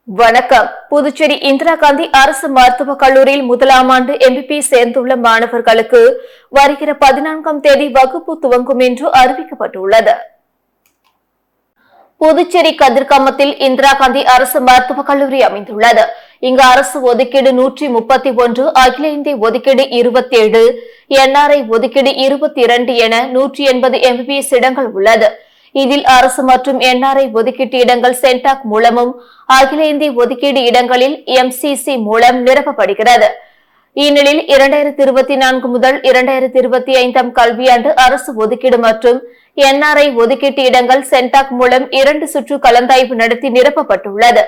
வணக்கம். புதுச்சேரி இந்திரா காந்தி அரசு மருத்துவக் கல்லூரியில் முதலாம் ஆண்டு MBBS சேர்ந்துள்ள மாணவர்களுக்கு வருகிற 14ஆம் தேதி வகுப்பு துவங்கும் என்று அறிவிக்கப்பட்டுள்ளது. புதுச்சேரி கதிர்காமத்தில் இந்திரா காந்தி அரசு மருத்துவக் கல்லூரி அமைந்துள்ளது. இங்கு அரசு ஒதுக்கீடு 131, அகில இந்திய ஒதுக்கீடு 27, NRI ஒதுக்கீடு 22 என 180 MBBS இடங்கள் உள்ளது. இதில் அரசு மற்றும் NRI ஒதுக்கீட்டு இடங்கள் சென்டாக் மூலமும், அகில இந்திய ஒதுக்கீடு இடங்களில் MCC மூலம் நிரப்பப்படுகிறது. இந்நிலையில் 2024 முதல் 2025 கல்வியாண்டு அரசு ஒதுக்கீடு மற்றும் NRI ஒதுக்கீட்டு இடங்கள் சென்டாக் மூலம் 2 சுற்று கலந்தாய்வு நடத்தி நிரப்பப்பட்டுள்ளது.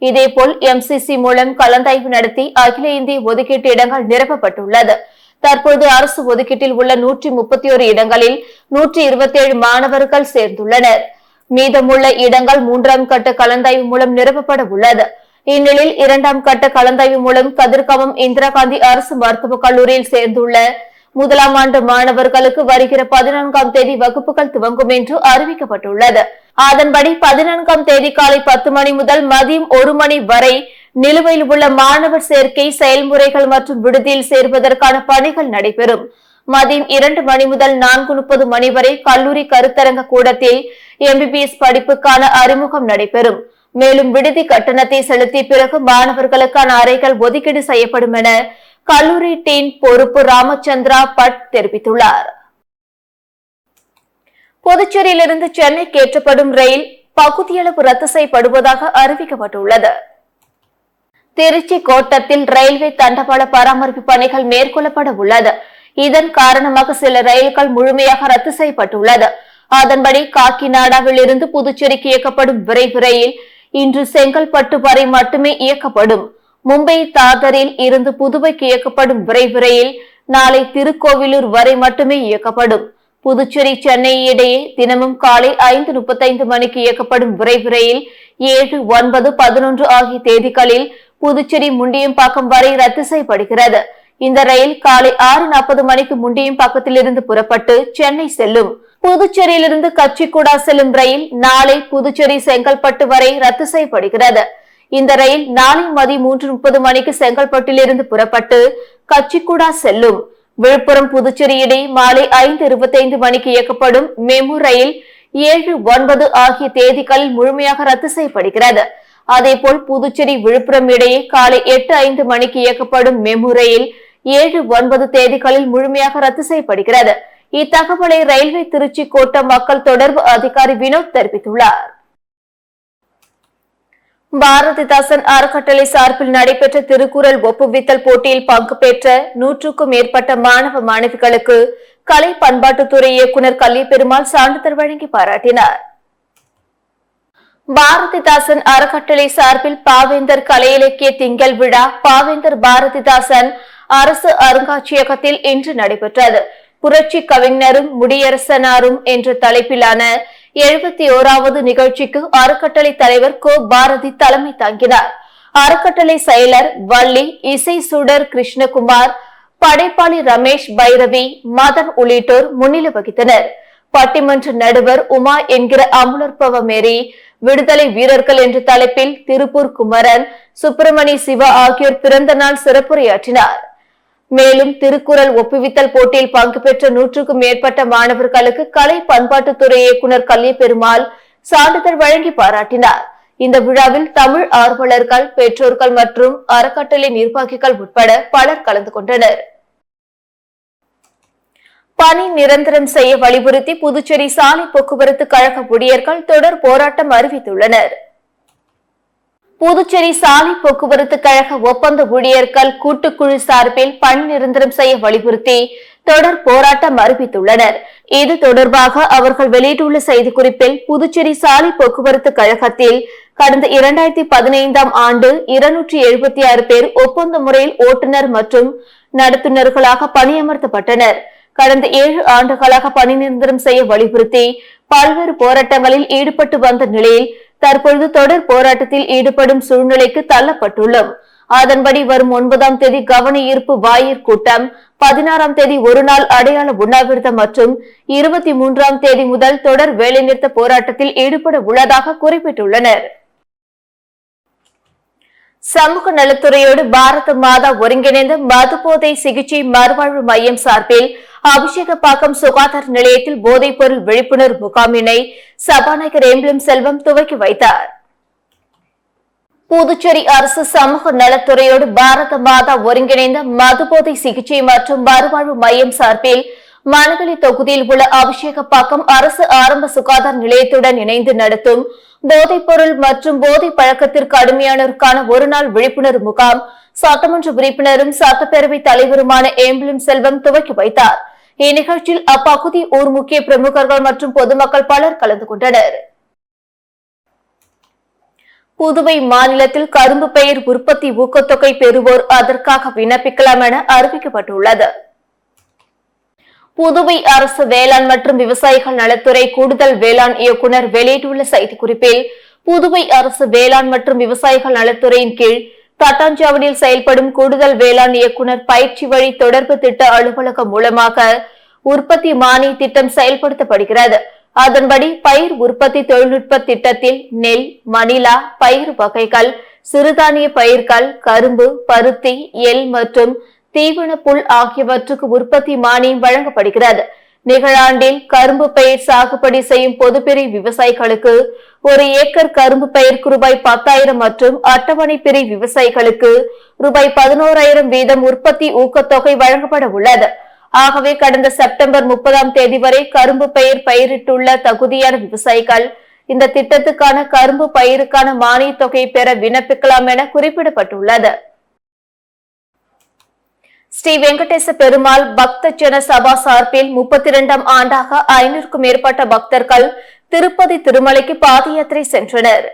இதேபோல் MCC மூலம் கலந்தாய்வு நடத்தி அகில இந்திய ஒதுக்கீட்டு இடங்கள் நிரப்பப்பட்டுள்ளது. தற்போது அரசு ஒதுக்கீட்டில் உள்ள 131 இடங்களில் 127 மாணவர்கள் சேர்ந்துள்ளனர். மீதமுள்ள இடங்கள் 3ஆம் கட்ட கலந்தாய்வு மூலம் நிரப்பப்பட உள்ளது. இந்நிலையில் 2ஆம் கட்ட கலந்தாய்வு மூலம் கதிர்காமம் இந்திரா காந்தி அரசு மருத்துவக் கல்லூரியில் சேர்ந்துள்ள முதலாம் ஆண்டு மாணவர்களுக்கு வருகிற 14ஆம் தேதி வகுப்புகள் துவங்கும் என்று அறிவிக்கப்பட்டுள்ளது. அதன்படி 14ஆம் தேதி காலை 10 மணி முதல் மதியம் 1 மணி வரை நிலுவையில் உள்ள மாணவர் சேர்க்கை செயல்முறைகள் மற்றும் விடுதியில் சேர்வதற்கான பணிகள் நடைபெறும். மதியம் 2 மணி முதல் 4:30 மணி வரை கல்லூரி கருத்தரங்க கூடத்தில் MBBS படிப்புக்கான அறிமுகம் நடைபெறும். மேலும் விடுதி கட்டணத்தை செலுத்திய பிறகு மாணவர்களுக்கான அறைகள் ஒதுக்கீடு செய்யப்படும் என கல்லூரி டீன் பொறுப்பு ராமச்சந்திரா பட் தெரிவித்துள்ளார். புதுச்சேரியிலிருந்து சென்னைக்கு ஏற்றப்படும் ரயில் பகுதியளவு ரத்து செய்யப்படுவதாக அறிவிக்கப்பட்டுள்ளது. திருச்சி கோட்டத்தில் ரயில்வே தண்டவாள பராமரிப்பு பணிகள் மேற்கொள்ளப்பட உள்ளது. இதன் காரணமாக சில ரயில்கள் முழுமையாக ரத்து செய்யப்பட்டுள்ளது. அதன்படி காக்கிநாடாவில் இருந்து புதுச்சேரிக்கு இயக்கப்படும் விரைவு ரயில் இன்று செங்கல்பட்டு வரை மட்டுமே இயக்கப்படும். மும்பை தாதரில் இருந்து புதுவைக்கு இயக்கப்படும் விரைவு ரயில் நாளை திருக்கோவிலூர் வரை மட்டுமே இயக்கப்படும். புதுச்சேரி சென்னை இடையே தினமும் காலை 5:35 மணிக்கு இயக்கப்படும் விரைவு ரயில் 7, 9, 11 ஆகிய தேதிகளில் புதுச்சேரி முண்டியம்பாக்கம் வரை ரத்து செய்யப்படுகிறது. இந்த ரயில் காலை 6:40 மணிக்கு முண்டியம்பாக்கத்தில் இருந்து புறப்பட்டு சென்னை செல்லும். புதுச்சேரியிலிருந்து கச்சிக்குடா செல்லும் ரயில் நாளை புதுச்சேரி செங்கல்பட்டு வரை ரத்து செய்யப்படுகிறது. இந்த ரயில் நாளை மதியம் 3:30 மணிக்கு செங்கல்பட்டில் இருந்து புறப்பட்டு கச்சிக்குடா செல்லும். விழுப்புரம் புதுச்சேரி இடையே மாலை 5:25 மணிக்கு இயக்கப்படும் மெமு ரயில் 7, 9 ஆகிய தேதிகளில் முழுமையாக ரத்து செய்யப்படுகிறது. அதேபோல் புதுச்சேரி விழுப்புரம் இடையே காலை 8:05 மணிக்கு இயக்கப்படும் மெமு ரயில் 7, 9 தேதிகளில் முழுமையாக ரத்து செய்யப்படுகிறது. இத்தகவலை ரயில்வே திருச்சி கோட்ட மக்கள் தொடர்பு அதிகாரி வினோத் தெரிவித்துள்ளார். பாரதிதாசன் அறக்கட்டளை சார்பில் நடைபெற்ற திருக்குறள் ஒப்புவித்தல் போட்டியில் பங்கு பெற்ற 100க்கும் மேற்பட்ட மாணவ மாணவிகளுக்கு கலை பண்பாட்டுத்துறை இயக்குநர் கலியபெருமாள் சான்றிதழ் வழங்கி பாராட்டினார். பாரதிதாசன் அறக்கட்டளை சார்பில் பாவேந்தர் கலை இலக்கிய திங்கள் விழா பாவேந்தர் பாரதிதாசன் அரசு அருங்காட்சியகத்தில் இன்று நடைபெற்றது. புரட்சி கவிஞரும் முடியரசனாரும் என்ற தலைப்பிலான 71வது நிகழ்ச்சிக்கு அறக்கட்டளை தலைவர் கோ பாரதி தலைமை தாங்கினார். அறக்கட்டளை செயலர் வள்ளி, இசை சுடர் கிருஷ்ணகுமார், படைப்பாளி ரமேஷ் பைரவி, மதன் உள்ளிட்டோர் முன்னிலை வகித்தனர். பட்டிமன்ற நடுவர் உமா என்கிற அமுலற்பவ மேரி, விடுதலை வீரர்கள் என்ற தலைப்பில் திருப்பூர் குமரன், சுப்பிரமணி சிவா ஆகியோர் பிறந்த நாள் சிறப்புரையாற்றினார். மேலும் திருக்குறள் ஒப்புவித்தல் போட்டியில் பங்கு பெற்ற 100க்கும் மேற்பட்ட மாணவர்களுக்கு கலை பண்பாட்டுத்துறை இயக்குநர் கலியபெருமாள் சான்றிதழ் வழங்கி பாராட்டினார். இந்த விழாவில் தமிழ் ஆர்வலர்கள், பெற்றோர்கள் மற்றும் அறக்கட்டளை நிர்வாகிகள் உட்பட பலர் கலந்து கொண்டனர். பணி நிரந்தரம் செய்ய வலியுறுத்தி புதுச்சேரி சாலை போக்குவரத்து கழக ஊழியர்கள் தொடர் போராட்டம் அறிவித்துள்ளனர். புதுச்சேரி சாலை போக்குவரத்து கழக ஒப்பந்த ஊழியர்கள் கூட்டுக்குழு சார்பில் பணி நிரந்தரம் செய்ய வலியுறுத்தி தொடர் போராட்டம் அறிவித்துள்ளனர். இது தொடர்பாக அவர்கள் வெளியிட்டுள்ள செய்திக்குறிப்பில் புதுச்சேரி சாலை போக்குவரத்து கழகத்தில் கடந்த 2015ஆம் ஆண்டு 276 பேர் ஒப்பந்த முறையில் ஓட்டுநர் மற்றும் நடத்துனர்களாக பணியமர்த்தப்பட்டனர். கடந்த 7 ஆண்டுகளாக பணி நிரந்தரம் செய்ய வலியுறுத்தி பல்வேறு போராட்டங்களில் ஈடுபட்டு வந்த நிலையில் தற்பொழுது தொடர் போராட்டத்தில் ஈடுபடும் சூழ்நிலைக்கு தள்ளப்பட்டுள்ளோம். அதன்படி வரும் 9ஆம் தேதி கவன ஈர்ப்பு வாயிற் கூட்டம், 16ஆம் தேதி ஒருநாள் அடையாள உண்ணாவிரதம் மற்றும் 23ஆம் தேதி முதல் தொடர் வேலைநிறுத்த போராட்டத்தில் ஈடுபட உள்ளதாக குறிப்பிட்டுள்ளனர். சமூக நலத்துறையோடு பாரத மாதா ஒருங்கிணைந்த மதுபோதை சிகிச்சை மறுவாழ்வு மையம் சார்பில் அபிஷேகப்பாக்கம் சுகாதார நிலையத்தில் போதைப் பொருள் விழிப்புணர்வு முகாமினை சபாநாயகர் எம்எல்ஏ செல்வம் துவக்கி வைத்தார். புதுச்சேரி அரசு சமூக நலத்துறையோடு பாரத மாதா ஒருங்கிணைந்த மதுபோதை சிகிச்சை மற்றும் மறுவாழ்வு மையம் சார்பில் மணவெளி தொகுதியில் உள்ள அபிஷேகப்பாக்கம் அரசு ஆரம்ப சுகாதார நிலையத்துடன் இணைந்து நடத்தும் போதைப் பொருள் மற்றும் போதை பழக்கத்திற்கு அடிமையானோருக்கான ஒருநாள் விழிப்புணர்வு முகாம் சட்டமன்ற உறுப்பினரும் சட்டப்பேரவை தலைவருமான எம்எல்ஏ செல்வம் துவக்கி வைத்தார். இந்நிகழ்ச்சியில் அப்பகுதி ஊர் முக்கிய பிரமுகர்கள் மற்றும் பொதுமக்கள் பலர் கலந்து கொண்டனர். புதுவை மாநிலத்தில் கரும்பு பயிர் உற்பத்தி ஊக்கத்தொகை பெறுவோர் அதற்காக விண்ணப்பிக்கலாம் என அறிவிக்கப்பட்டுள்ளது. புதுவை அரசு வேளாண் மற்றும் விவசாயிகள் நலத்துறை கூடுதல் வேளாண் இயக்குநர் வெளியிட்டுள்ள செய்திக்குறிப்பில், புதுவை அரசு வேளாண் மற்றும் விவசாயிகள் நலத்துறையின் கீழ் தட்டாஞ்சாவடியில் செயல்படும் கூடுதல் வேளாண் இயக்குநர் பயிற்சி வழி தொடர்பு திட்ட அலுவலகம் மூலமாக உற்பத்தி மானிய திட்டம் செயல்படுத்தப்படுகிறது. அதன்படி பயிர் உற்பத்தி தொழில்நுட்ப திட்டத்தில் நெல், மணிலா, பயிர் வகைகள், சிறுதானிய பயிர்கள், கரும்பு, பருத்தி, எள் மற்றும் தீவன புல் ஆகியவற்றுக்கு உற்பத்தி மானியம் வழங்கப்படுகிறது. நிகழாண்டில் கரும்பு பயிர் சாகுபடி செய்யும் பொதுப்பிரிவு விவசாயிகளுக்கு 1 ஏக்கர் கரும்பு பயிருக்கு ரூபாய் 10,000 மற்றும் அட்டவணை பிரிவு விவசாயிகளுக்கு ரூபாய் 11,000 வீதம் உற்பத்தி ஊக்கத்தொகை வழங்கப்பட உள்ளது. ஆகவே கடந்த செப்டம்பர் 30ஆம் தேதி வரை கரும்பு பயிர் பயிரிட்டுள்ள தகுதியான விவசாயிகள் இந்த திட்டத்துக்கான கரும்பு பயிருக்கான மானிய தொகையை பெற விண்ணப்பிக்கலாம் என குறிப்பிடப்பட்டுள்ளது. ஸ்ரீ வெங்கடேச பெருமாள் பக்த ஜன சபா சார்பில் 32ஆம் ஆண்டாக 500க்கும் மேற்பட்ட பக்தர்கள் திருப்பதி திருமலைக்கு பாத யாத்திரை சென்றனர்.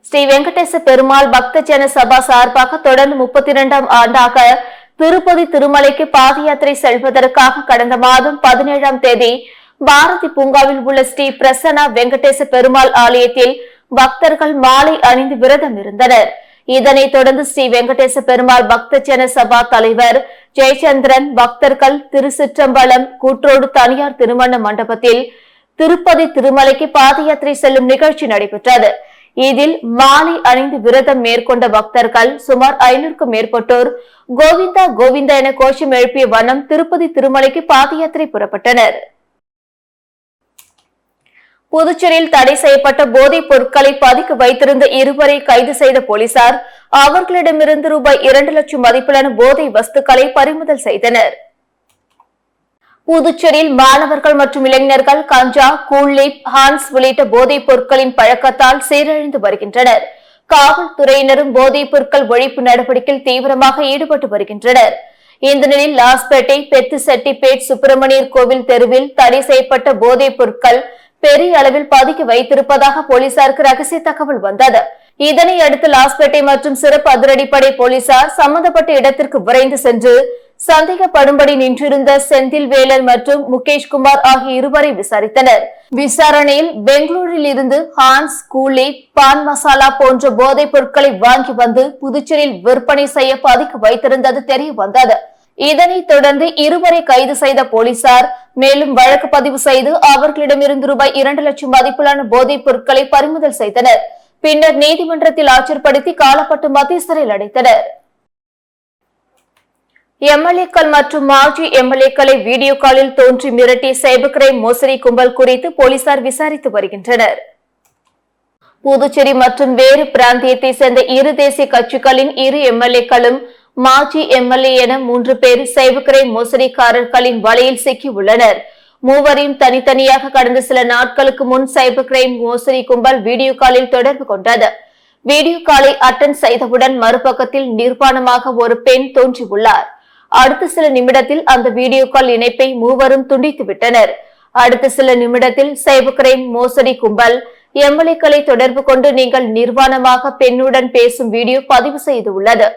ஸ்ரீ வெங்கடேச பெருமாள் பக்த ஜன சபா சார்பாக தொடர்ந்து 32ஆம் ஆண்டாக திருப்பதி திருமலைக்கு பாத யாத்திரை செல்வதற்காக கடந்த மாதம் 17ஆம் தேதி பாரதி பூங்காவில் உள்ள ஸ்ரீ பிரசன்னா வெங்கடேச பெருமாள் ஆலயத்தில் பக்தர்கள் மாலை அணிந்து விரதம் இருந்தனர். இதனைத் தொடர்ந்து ஸ்ரீ வெங்கடேச பெருமாள் பக்த ஜன சபா தலைவர் ஜெயச்சந்திரன் பக்தர்கள் திருச்சிற்றம்பலம் கூற்றோடு தனியார் திருமண மண்டபத்தில் திருப்பதி திருமலைக்கு பாத யாத்திரை செல்லும் நிகழ்ச்சி நடைபெற்றது. இதில் மாலை அணிந்து விரதம் மேற்கொண்ட பக்தர்கள் சுமார் 500க்கும் மேற்பட்டோர் கோவிந்தா கோவிந்தா என கோஷம் எழுப்பிய வண்ணம் திருப்பதி திருமலைக்கு பாத யாத்திரை புறப்பட்டனர். புதுச்சேரியில் தடை செய்யப்பட்ட போதைப் பொருட்களை பதுக்கி வைத்திருந்த 2 கைது செய்த போலீசார் அவர்களிடமிருந்து ரூபாய் 2 லட்சம் மதிப்பிலான போதை வஸ்துக்களை பறிமுதல் செய்தனர். புதுச்சேரியில் மாணவர்கள் மற்றும் இளைஞர்கள் கஞ்சா, கூலிப், ஹான்ஸ் உள்ளிட்ட போதைப் பொருட்களின் பழக்கத்தால் சீரழிந்து வருகின்றனர். காவல்துறையினரும் போதைப் பொருட்கள் ஒழிப்பு நடவடிக்கையில் தீவிரமாக ஈடுபட்டு வருகின்றனர். இந்த நிலையில் லாஸ்பேட்டை பெத்துசெட்டிப்பேட் சுப்பிரமணியர் கோவில் தெருவில் தடை செய்யப்பட்ட போதைப் பொருட்கள் பெரிய அளவில் பதுக்கி வைத்திருப்பதாக போலீசாருக்கு ரகசிய தகவல் வந்தது. இதனை அடுத்து லாஸ்பேட்டை மற்றும் சிறப்பு அதிரடிப்படை போலீசார் சம்பந்தப்பட்ட இடத்திற்கு விரைந்து சென்று சந்தேகப்படும்படி நின்றிருந்த செந்தில்வேலன் மற்றும் முகேஷ்குமார் ஆகிய 2 விசாரித்தனர். விசாரணையில் பெங்களூரில் இருந்து ஹான்ஸ், கூலி, பான் மசாலா போன்ற போதைப் பொருட்களை வாங்கி வந்து புதுச்சேரியில் விற்பனை செய்ய பதுக்கி வைத்திருந்தது தெரிய வந்தது. இதனைத் தொடர்ந்து 2 கைது செய்த போலீசார் மேலும் வழக்கு பதிவு செய்து அவர்களிடமிருந்து ரூபாய் 2 லட்சம் மதிப்பிலான போதைப் பொருட்களை பறிமுதல் செய்தனர். பின்னர் நீதிமன்றத்தில் ஆஜர்படுத்தி காலப்பட்டு மத்திய சிறையில் அடைத்தனர். எம்எல்ஏக்கள் மற்றும் மாஜி எம்எல்ஏக்களை வீடியோ காலில் தோன்றி மிரட்டிய சைபர் கிரைம் மோசடி கும்பல் குறித்து போலீசார் விசாரித்து வருகின்றனர். புதுச்சேரி மற்றும் வேறு பிராந்தியத்தை சேர்ந்த 2 தேசிய கட்சிகளின் 2 எம்எல்ஏக்களும் மாஜி எம்எல்ஏ என 3 பேர் சைபர் கிரைம் மோசடிக்காரர்களின் வலையில் சிக்கி உள்ளனர். 3வரையும் தனித்தனியாக கடந்த சில நாட்களுக்கு முன் சைபர் கிரைம் மோசடி கும்பல் வீடியோ காலில் தொடர்பு கொண்டது. வீடியோ காலை அட்டன் செய்தவுடன் மறுபக்கத்தில் நிர்வாணமாக ஒரு பெண் தோன்றியுள்ளார். அடுத்த சில நிமிடத்தில் அந்த வீடியோ கால் இணைப்பை 3வரும் துண்டித்து விட்டனர். அடுத்த சில நிமிடத்தில் சைபர் கிரைம் மோசடி கும்பல் எம்எல்ஏக்களை தொடர்பு கொண்டு நீங்கள் நிர்வாணமாக பெண்ணுடன் பேசும் வீடியோ பதிவு செய்துள்ளது.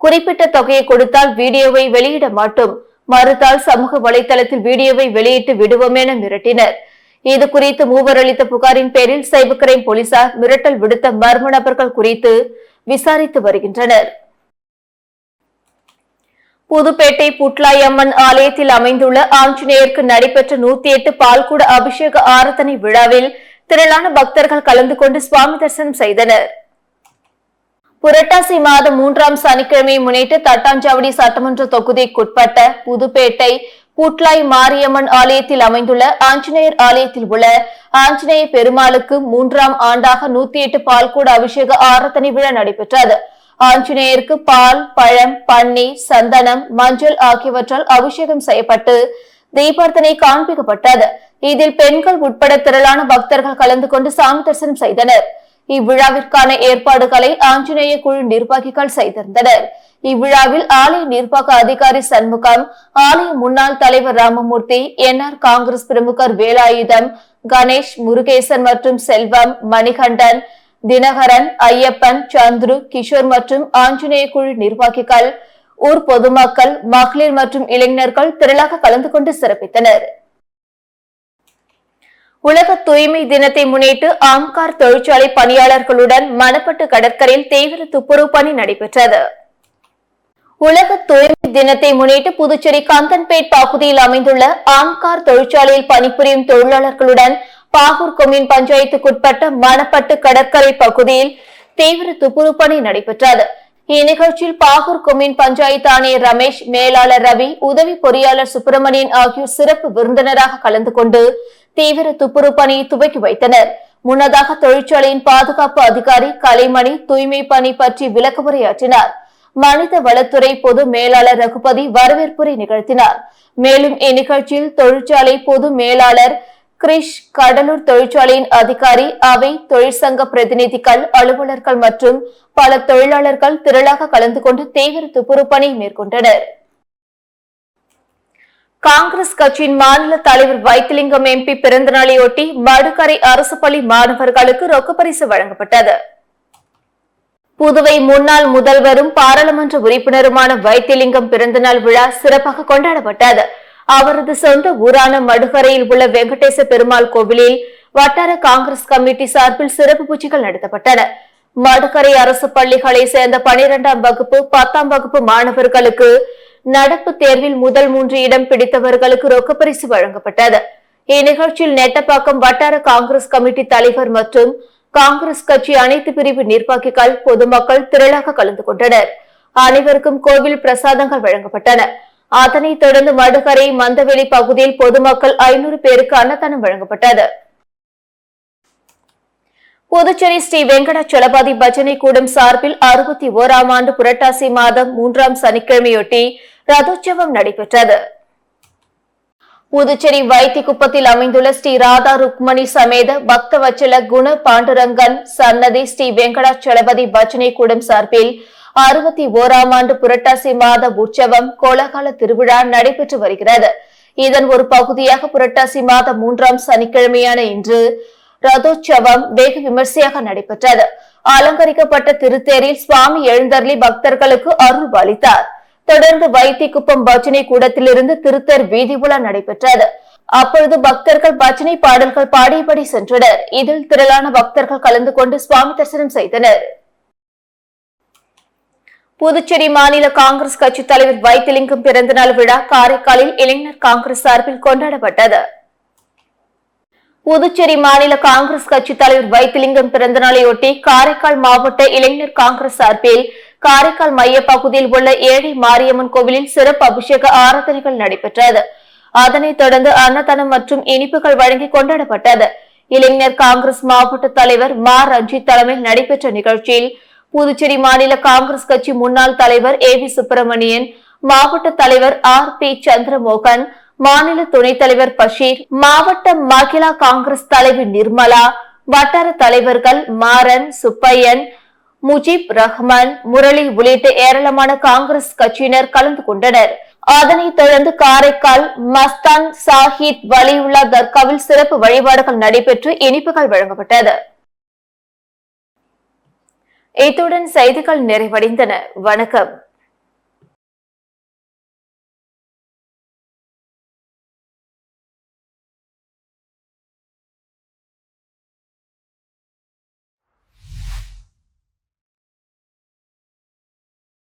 குறிப்பிட்ட தொகையை கொடுத்தால் வீடியோவை வெளியிட மாட்டோம், மறுத்தால் சமூக வலைதளத்தில் வீடியோவை வெளியிட்டு விடுவோம் என மிரட்டினர். இது குறித்து 3 அளித்த புகாரின் பேரில் சைபர் கிரைம் போலீசார் மிரட்டல் விடுத்த மர்ம நபர்கள் குறித்து விசாரித்து வருகின்றனர். புதுப்பேட்டை புட்லாய் அம்மன் ஆலயத்தில் அமைந்துள்ள ஆஞ்சநேயருக்கு நடைபெற்ற 108 பால்குட அபிஷேக ஆராதனை விழாவில் திரளான பக்தர்கள் கலந்து கொண்டு சுவாமி தரிசனம் செய்தனர். புரட்டாசி மாதம் 3ஆம் சனிக்கிழமையை முன்னிட்டு தட்டாஞ்சாவடி சட்டமன்ற தொகுதிக்குட்பட்ட புதுப்பேட்டை புட்லாய் மாரியம்மன் ஆலயத்தில் அமைந்துள்ள ஆஞ்சநேயர் ஆலயத்தில் உள்ள ஆஞ்சநேய பெருமாளுக்கு 3ஆம் ஆண்டாக 108 பால்கூட அபிஷேக ஆராதனை விழா நடைபெற்றது. ஆஞ்சநேயருக்கு பால், பழம், பன்னீர், சந்தனம், மஞ்சள் ஆகியவற்றால் அபிஷேகம் செய்யப்பட்டு தீபார்த்தனை காண்பிக்கப்பட்டது. இதில் பெண்கள் உட்பட திரளான பக்தர்கள் கலந்து கொண்டு சாமி தரிசனம் செய்தனர். இவ்விழாவிற்கான ஏற்பாடுகளை ஆஞ்சநேய குழு நிர்வாகிகள் செய்திருந்தனர். இவ்விழாவில் ஆலய நிர்வாக அதிகாரி சண்முகம், ஆலய முன்னாள் தலைவர் ராமமூர்த்தி, என்ஆர் காங்கிரஸ் பிரமுகர் வேலாயுதம், கணேஷ், முருகேசன் மற்றும் செல்வம், மணிகண்டன், தினகரன், ஐயப்பன், சந்துரு, கிஷோர் மற்றும் ஆஞ்சநேய குழு நிர்வாகிகள், ஊர் பொதுமக்கள், மகளிர் மற்றும் இளைஞர்கள் திரளாக கலந்து கொண்டு சிறப்பித்தனர். உலக தூய்மை தினத்தை முன்னிட்டு ஆம்கார் தொழிற்சாலை பணியாளர்களுடன் மணப்பட்டு கடற்கரையில் தீவிர துப்புரவு பணி நடைபெற்றது. உலக தூய்மை தினத்தை முன்னிட்டு புதுச்சேரி கந்தன்பேட் பகுதியில் அமைந்துள்ள ஆம்கார் தொழிற்சாலையில் பணிபுரியும் தொழிலாளர்களுடன் பாகூர் கொம்யூன் பஞ்சாயத்துக்குட்பட்ட மணப்பட்டு கடற்கரை பகுதியில் தீவிர துப்புரவு பணி நடைபெற்றது. இந்நிகழ்ச்சியில் பாகூர் கொம்யூன் பஞ்சாயத்து ஆணையர் ரமேஷ், மேலாளர் ரவி, உதவி பொறியாளர் சுப்பிரமணியன் ஆகியோர் சிறப்பு விருந்தினராக கலந்து கொண்டு தீவிர துப்புரவு பணியை துவக்கி வைத்தனர். முன்னதாக தொழிற்சாலையின் பாதுகாப்பு அதிகாரி கலைமணி தூய்மை பணி பற்றி விளக்கமுரையாற்றினார். மனித வளத்துறை பொது மேலாளர் ரகுபதி வரவேற்புரை நிகழ்த்தினார். மேலும் இந்நிகழ்ச்சியில் தொழிற்சாலை பொது மேலாளர் கிரிஷ், கடலூர் தொழிற்சாலையின் அதிகாரி, அவை, தொழிற்சங்க பிரதிநிதிகள், அலுவலர்கள் மற்றும் பல தொழிலாளர்கள் திரளாக கலந்து கொண்டு தீவிர துப்புரவு பணி மேற்கொண்டனர். காங்கிரஸ் கட்சியின் மாநில தலைவர் வைத்திலிங்கம் எம்பி பிறந்த நாளையொட்டி மடுக்கரை அரசு பள்ளி மாணவர்களுக்கு ரொக்கப்பரிசு வழங்கப்பட்டது. புதுவை முன்னாள் முதல்வரும் பாராளுமன்ற உறுப்பினருமான வைத்திலிங்கம் பிறந்தநாள் விழா சிறப்பாக கொண்டாடப்பட்டது. அவரது சொந்த ஊரான மடுகரையில் உள்ள வெங்கடேச பெருமாள் கோவிலில் வட்டார காங்கிரஸ் கமிட்டி சார்பில் சிறப்பு பூஜைகள் நடத்தப்பட்டன. மடுகரை அரசு பள்ளிகளை சேர்ந்த 12ஆம் வகுப்பு 10ஆம் வகுப்பு மாணவர்களுக்கு நடப்பு தேர்வில் முதல் 3 இடம் பிடித்தவர்களுக்கு ரொக்கப்பரிசு வழங்கப்பட்டது. இந்நிகழ்ச்சியில் நெட்டப்பாக்கம் வட்டார காங்கிரஸ் கமிட்டி தலைவர் மற்றும் காங்கிரஸ் கட்சி அனைத்து பிரிவு நிர்வாகிகள், பொதுமக்கள் திரளாக கலந்து கொண்டனர். அனைவருக்கும் கோவில் பிரசாதங்கள் வழங்கப்பட்டன. அதனைத் தொடர்ந்து மடுகரை மந்தவெளி பகுதியில் பொதுமக்கள் 500 பேருக்கு அன்னதானம் வழங்கப்பட்டது. புதுச்சேரி ஸ்ரீ வெங்கடாச்சலபதி பஜனை கூடம் சார்பில் 61ஆம் ஆண்டு புரட்டாசி மாதம் 3ஆம் சனிக்கிழமையொட்டி ரதோற்சவம் நடைபெற்றது. புதுச்சேரி வைத்திக்குப்பத்தில் அமைந்துள்ள ஸ்ரீ ராதா ருக்மணி சமேத பக்தவச்சல குண பாண்டுரங்கன் சன்னதி ஸ்ரீ வெங்கடாச்சலபதி பஜனை கூடம் சார்பில் 61ஆம் ஆண்டு புரட்டாசி மாத உற்சவம் கோலாகல திருவிழா நடைபெற்று வருகிறது. இதன் ஒரு பகுதியாக புரட்டாசி மாதம் 3ஆம் சனிக்கிழமையான இன்று ரதோற்சவம் வெகு விமர்சையாக நடைபெற்றது. அலங்கரிக்கப்பட்ட திருத்தேரில் சுவாமி எழுந்தருளி பக்தர்களுக்கு அருள் பாலித்தார். தொடர்ந்து வைத்திக்குப்பம் பஜனை கூடத்திலிருந்து திருத்தேர் வீதி உலா நடைபெற்றது. அப்பொழுது பக்தர்கள் பஜனை பாடல்கள் பாடியபடி சென்றனர். இதில் திரளான பக்தர்கள் கலந்து கொண்டு சுவாமி தரிசனம் செய்தனர். புதுச்சேரி மாநில காங்கிரஸ் கட்சி தலைவர் வைத்திலிங்கம் பிறந்தநாள் விழா காரைக்காலில் இளைஞர் காங்கிரஸ் சார்பில் கொண்டாடப்பட்டது. புதுச்சேரி மாநில காங்கிரஸ் கட்சி தலைவர் வைத்திலிங்கம் பிறந்தநாளையொட்டி காரைக்கால் மாவட்ட இளைஞர் காங்கிரஸ் சார்பில் காரைக்கால் மைய பகுதியில் உள்ள ஏழை மாரியம்மன் கோவிலில் சிறப்பு அபிஷேக ஆராதனைகள் நடைபெற்றது. அதனைத் தொடர்ந்து அன்னதானம் மற்றும் இனிப்புகள் வழங்கி கொண்டாடப்பட்டது. இளைஞர் காங்கிரஸ் மாவட்ட தலைவர் மா ரஞ்சித் தலைமையில் நடைபெற்ற நிகழ்ச்சியில் புதுச்சேரி மாநில காங்கிரஸ் கட்சி முன்னாள் தலைவர் ஏ.வி. சுப்பிரமணியன், மாவட்ட தலைவர் ஆர்.பி. சந்திரமோகன், மாநில துணைத் தலைவர் பஷீர், மாவட்ட மகிழா காங்கிரஸ் தலைவர் நிர்மலா, வட்டார தலைவர்கள் மாறன், சுப்பையன், முஜிப் ரஹ்மான், முரளி உள்ளிட்ட ஏராளமான காங்கிரஸ் கட்சியினர் கலந்து கொண்டனர். அதனைத் தொடர்ந்து காரைக்கால் மஸ்தான் சாஹித் வலியுல்லா தர்காவில் சிறப்பு வழிபாடுகள் நடைபெற்று இனிப்புகள் வழங்கப்பட்டது. இத்துடன் செய்திகள் நிறைவடைந்தன. வணக்கம்.